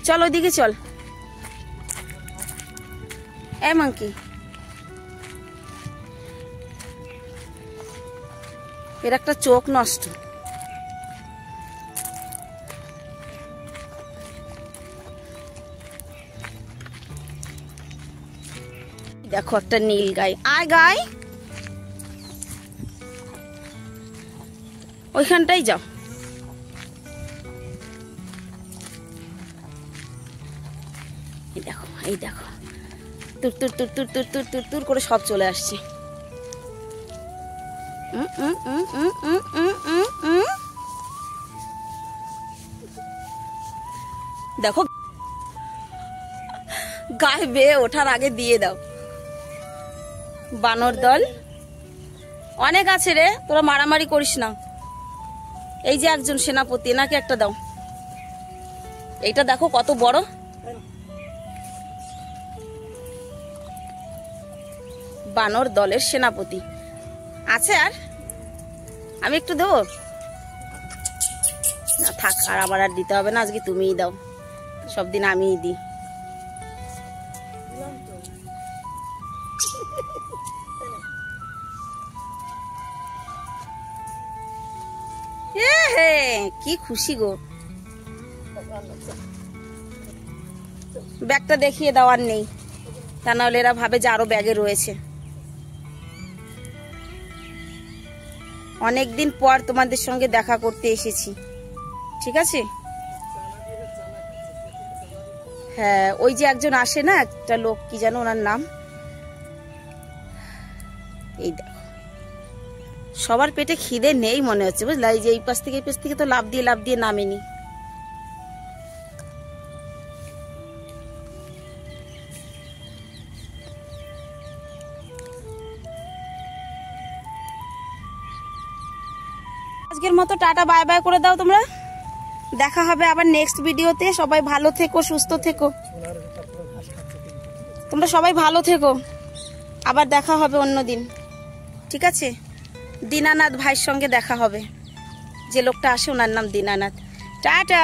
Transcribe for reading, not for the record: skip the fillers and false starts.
চল ওইদিকে চল। এ মাঙ্কি, এর একটা চোখ নষ্ট। দেখো একটা নীল গাই। আয় গাই, ওইখানটাই যাও। এই দেখো, এই দেখো, তুর তুর তুর তুর তুর তুর তুর তুর করে সব চলে আসছে। দেখো গায়ে বেয়ে ওঠার আগে দিয়ে দাও। বানর দল অনেক আছে রে, তোরা মারামারি করিস না। এই যে একজন সেনাপতি, নাকি একটা দাও। এইটা দেখো কত বড়। বানর দলের সেনাপতি আছে। আর আমি একটু দেবো না, থাক, আর আমার আর দিতে হবে না, আজকে তুমিই দাও। সব দিন আমিই দিই। কি খুশি গো। ব্যাগটা দেখিয়ে দেওয়ার নেই, তা নাহলে এরা ভাবে যে আরো ব্যাগে রয়েছে। অনেকদিন পর তোমাদের সঙ্গে দেখা করতে এসেছি, ঠিক আছে? হ্যাঁ, ওই যে একজন আসে না, একটা লোক, কি জানো ওনার নাম। এই দেখো, সবার পেটে খিদে নেই মনে হচ্ছে, বুঝলা? এই যে এই পাশ থেকে তো লাফ দিয়ে নামেনি। আজকের মতো টাটা বাই বাই করে দাও তোমরা। দেখা হবে আবার নেক্সট ভিডিওতে। সবাই ভালো থেকো, সুস্থ থেকো। তোমরা সবাই ভালো থেকো, আবার দেখা হবে অন্যদিন, ঠিক আছে? দীনানাথ ভাইয়ের সঙ্গে দেখা হবে, যে লোকটা আসে ওনার নাম দীনানাথ। টাটা।